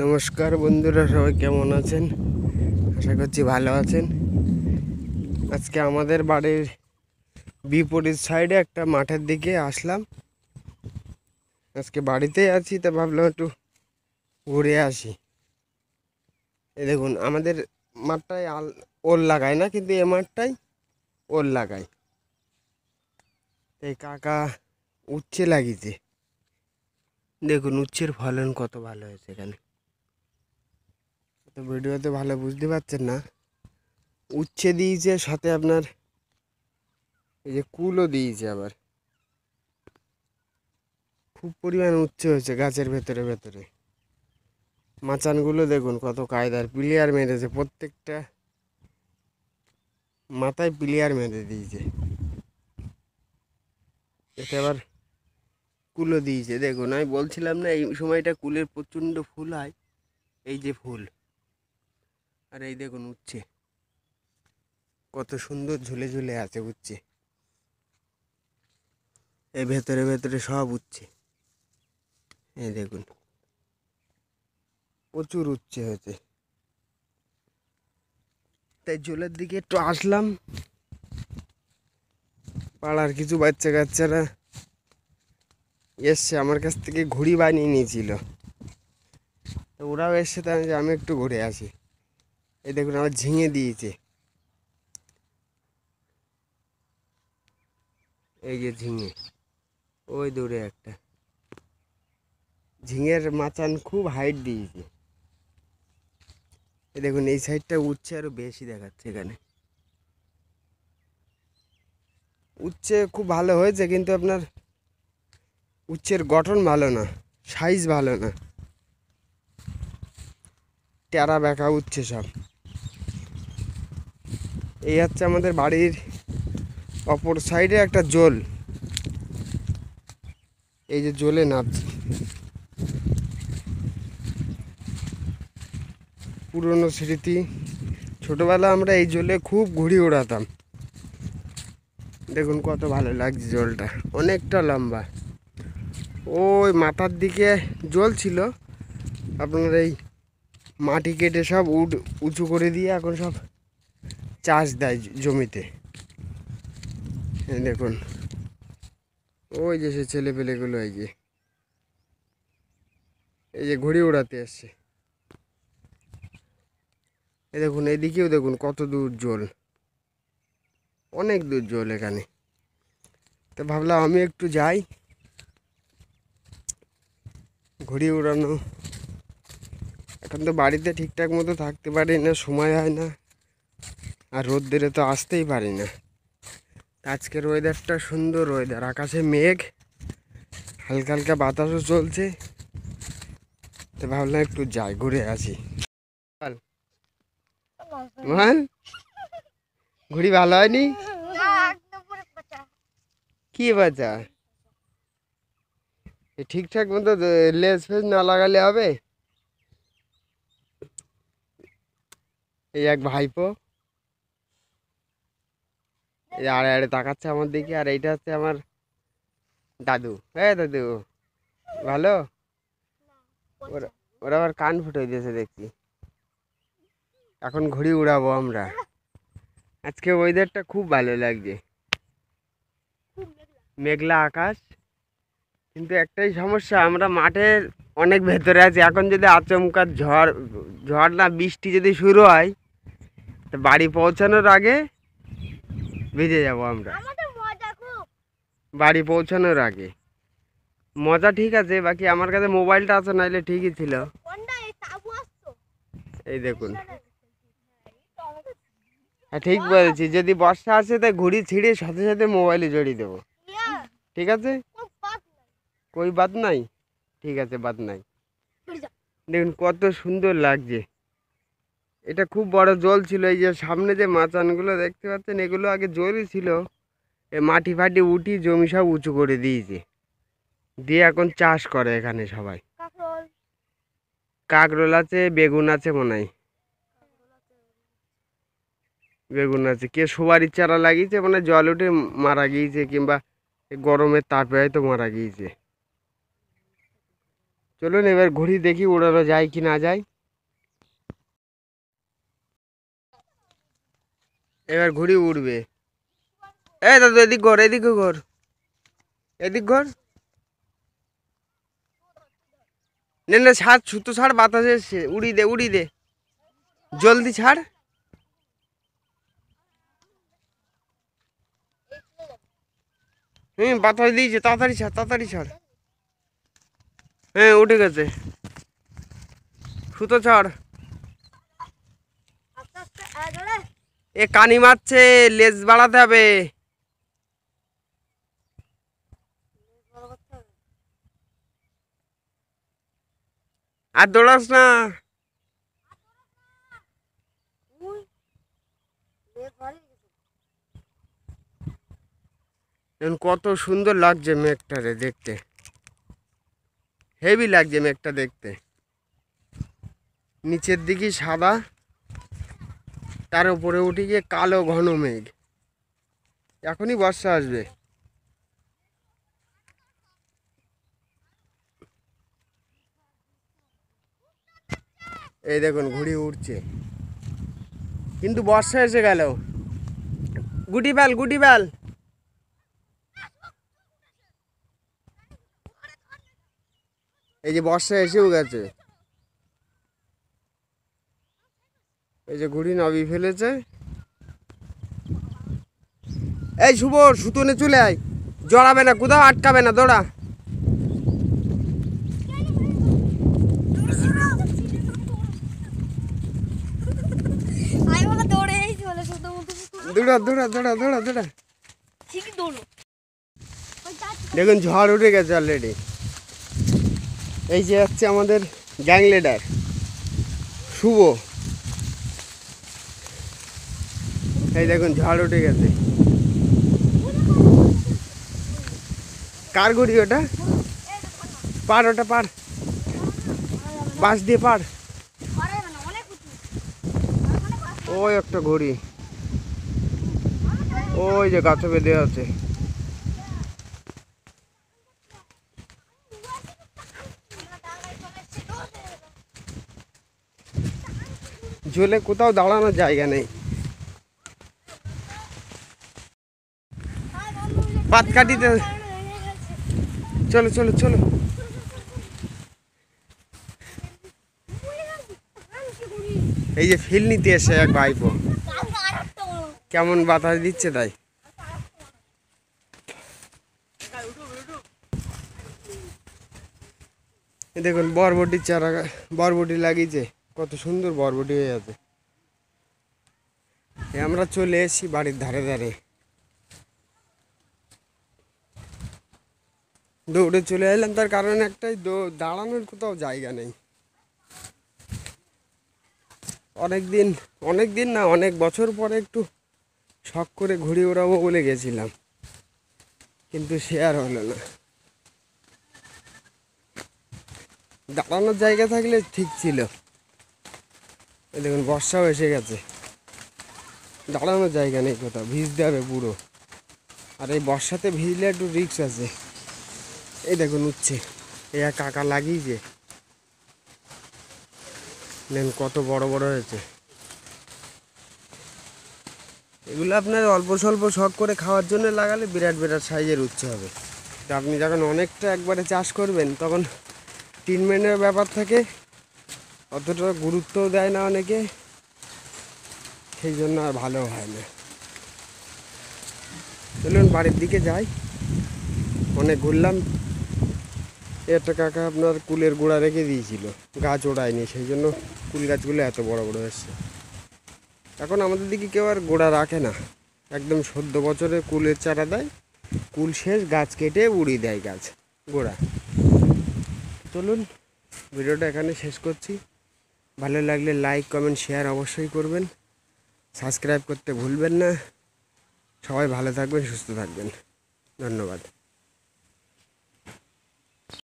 নমস্কার বন্ধুরা, সবাই কেমন আছেন? আশা করছি ভালো আছেন। আজকে আমাদের বাড়ির বিপরীত সাইডে একটা মাঠের দিকে আসলাম। আজকে বাড়িতেই আছি, তা ভাবলাম একটু ঘুরে আসি। এই দেখুন, আমাদের মাঠটায় ওল লাগায় না, কিন্তু এ মাঠটায় ওল লাগায়। এই কাকা উচ্ছে লাগিয়েছে। দেখুন উচ্ছের ফলন কত ভালো হয়েছে এখানে। তো ভিডিওতে ভালো বুঝতে পারছেন না। উচ্ছে দিয়েছে, সাথে আপনার এই যে কুলও দিয়েছে। আবার খুব পরিমাণ উচ্ছে হয়েছে গাছের ভেতরে ভেতরে। মাচানগুলো দেখুন কত কায়দার প্লেয়ার মেরেছে, প্রত্যেকটা মাথায় প্লেয়ার মেরে দিয়েছে। এতে আবার কুলও দিয়েছে। দেখুন, আমি বলছিলাম না এই সময়টা কুলের প্রচণ্ড ফুল হয়। এই যে ফুল, আর এই দেখুন উচ্ছে কত সুন্দর ঝুলে ঝুলে আছে উচ্ছে। এই ভেতরে ভেতরে সব উচ্ছে। এই দেখুন প্রচুর উচ্ছে হয়েছে। তাই ঝোলের দিকে একটু আসলাম। পাড়ার কিছু বাচ্চা কাচ্চারা এসছে, আমার কাছ থেকে ঘুড়ি বানিয়ে নিয়েছিল। তো ওরাও এসছে, তাই আমি একটু ঘুরে আসি। এই দেখুন আমার ঝিঙে দিয়েছে। এই যে ঝিঙে, ওই দূরে একটা ঝিঙের মাচান খুব হাইট দিয়েছে। এই দেখুন এই সাইডটা উচ্ছে আরো বেশি দেখাচ্ছে। এখানে উচ্ছে খুব ভালো হয়েছে, কিন্তু আপনার উচ্ছের গঠন ভালো না, সাইজ ভালো না, টেরা বেঁকা উচ্ছে সব। এই হচ্ছে আমাদের বাড়ির অপর সাইডে একটা জল। এই যে জলে নামছি। পুরনো স্মৃতি, ছোটবেলা আমরা এই জলে খুব ঘুড়ি ওড়াতাম। দেখুন কত ভালো লাগছে জলটা, অনেকটা লম্বা। ওই মাথার দিকে জল ছিল, আপনার এই মাটি কেটে সব উঁচু করে দিয়ে এখন সব চাষ দেয় জমিতে। দেখুন ওই যে সে ছেলে পেলেগুলো, এই যে ঘুড়ি ওড়াতে আসছে। এই দেখুন এইদিকেও দেখুন কত দূর জল, অনেক দূর জল এখানে। তো ভাবলাম আমি একটু যাই ঘুড়ি উড়ানো। এখন তো বাড়িতে ঠিকঠাক মতো থাকতে পারি না, সময় হয় না, আর রোদ্দুরে তো আসতেই পারি না। আজকের ওয়েদারটা সুন্দর ওয়েদার, আকাশে মেঘ, হালকা হালকা বাতাসও চলছে। তো ভাবলাম একটু যাই ঘুরে আসি। মান ঘুড়ি ভালো হয়নি? কি বাচ্চা, ঠিকঠাক মতো লেজ ফেজ না লাগালে হবে? এই এক ভাইপো, এই আড়ে আড়ে তাকাচ্ছে আমার দিকে। আর এইটা হচ্ছে আমার দাদু। হ্যাঁ দাদু, ভালো? ওরা ওরা আবার কান ফুটে দিয়েছে দেখছি। এখন ঘুড়ি উড়াবো আমরা। আজকে ওয়েদারটা খুব ভালো লাগছে, মেঘলা আকাশ। কিন্তু একটাই সমস্যা, আমরা মাঠের অনেক ভেতরে আছি। এখন যদি আচমকা ঝড় ঝড় না বৃষ্টি যদি শুরু হয়, তো বাড়ি পৌঁছানোর আগে ভিজে যাব আমরা। বাড়ি পৌঁছানোর আগে মজা ঠিক আছে, বাকি আমার কাছে মোবাইলটা আছে, নাইলে ঠিকই ছিল। এই দেখুন, হ্যাঁ ঠিক বলেছি, যদি বর্ষা আসে তাই ঘুড়ি ছিঁড়ে সাথে সাথে মোবাইলে জড়িয়ে দেবো। ঠিক আছে, কই বাদ নাই? ঠিক আছে, বাদ নাই। দেখুন কত সুন্দর লাগছে। এটা খুব বড় জল ছিল। এই যে সামনে যে মাচানগুলো দেখতে পাচ্ছেন, এগুলো আগে জলই ছিল। এ মাটি ফাটি উঠি জমি সব উঁচু করে দিয়েছে, দিয়ে এখন চাষ করে এখানে সবাই। কাকরোল আছে, বেগুন আছে মনে হয়। বেগুন আছে, কে সুপারির চারা লাগিয়েছে, মানে জল উঠে মারা গিয়েছে, কিংবা গরমের তাপে হয়তো মারা গিয়েছে। চলুন এবার ঘুড়ি দেখি উড়ানো যায় কি না যায়। এবার ঘুড়ি উড়বে। এই দাদু এদিক ঘর, এদিকে ঘর, এদিক ঘর। নে না ছাড়, ছুতো ছাড়, বাতাস এসছে, উড়ি দে উড়ি দে, জলদি ছাড়। বাতাস দিয়েছে, তাড়াতাড়ি ছাড়, তাড়াতাড়ি ছাড়। হ্যাঁ উঠে গেছে, সুতো ছাড়। এ কানি মারছে, লেজ বাড়াতে হবে। আর দৌড়াস না। কত সুন্দর লাগছে মেঘটারে দেখতে, হেভি লাগছে মেঘটা দেখতে। নিচের দিকে সাদা, তার উপরে উঠে গিয়ে কালো ঘন মেঘ। এখনই বর্ষা আসবে। এই দেখুন ঘুড়ি উড়ছে, কিন্তু বর্ষা এসে গেল। গুটি বেল, গুটি বেল। এই যে বর্ষা এসেও গেছে। এই যে ঘুড়ি নামিয়ে ফেলেছে। এই শুভ, সুতনে চলে আয়, জড়াবে না, কোথাও আটকাবে না, দৌড়া। দৌড়া দৌড়া দৌড়া দৌড়া দৌড়া। দেখুন ঝড় উঠে গেছে অলরেডি। এই যে হচ্ছে আমাদের গ্যাং লিডার শুভ। এই দেখুন ঝড় উঠে গেছে। কার ঘুড়ি ওটা? পার, ওটা পার, বাঁশ দিয়ে পার। ওই একটা ঘুড়ি, ওই যে গাছে বেঁধে আছে। ঝোলে কোথাও দাঁড়ানোর জায়গা নেই। পাত কাটিতে, চলো চলো চলো। এই যে ফিল নিতে এসে এক ভাইপো, কেমন বাতাস দিচ্ছে তাই। দেখুন বরবটির চারা, বরবটি লাগিয়েছে, কত সুন্দর বরবটি হয়ে আছে। আমরা চলে এসেছি বাড়ির ধারে ধারে, দৌড়ে চলে এলাম। তার কারণ একটাই, দাঁড়ানোর কোথাও জায়গা নেই। অনেক দিন না, অনেক বছর পরে একটু শখ করে ঘুড়ি ওড়াবো বলে গেছিলাম, কিন্তু সে আর হলো না। দাঁড়ানোর জায়গা থাকলে ঠিক ছিল। এই দেখুন বর্ষাও এসে গেছে, দাঁড়ানোর জায়গা নেই কোথাও, ভিজতে হবে পুরো। আর এই বর্ষাতে ভিজলে একটু রিস্ক আছে। এই দেখুন উঠছে, এই এক কাকা লাগিয়েছে, নেন কত বড় বড় হয়েছে। এগুলো আপনার অল্প স্বল্প শখ করে খাওয়ার জন্য লাগালে বিরাট বিরাট সাইজের উচ্ছে হবে। তা আপনি যখন অনেকটা একবারে চাষ করবেন, তখন ট্রিটমেন্টের ব্যাপার থাকে, অতটা গুরুত্বও দেয় না অনেকে, সেই জন্য আর ভালো হয় না। চলুন বাড়ির দিকে যাই, অনেক ঘুরলাম। একটা কাকা আপনার কুলের গোড়া রেখে দিয়েছিল, গাছ ওড়ায়নি, সেই জন্য কুল গাছগুলো এত বড় বড় এসছে। এখন আমাদের দিকে কেউ আর গোড়া রাখে না, একদম 14 বছরে কুলের চারা দেয়, কুল শেষ, গাছ কেটে উড়িয়ে দেয় গাছ গোড়া। চলুন ভিডিওটা এখানে শেষ করছি। ভালো লাগলে লাইক কমেন্ট শেয়ার অবশ্যই করবেন, সাবস্ক্রাইব করতে ভুলবেন না। সবাই ভালো থাকবেন, সুস্থ থাকবেন, ধন্যবাদ।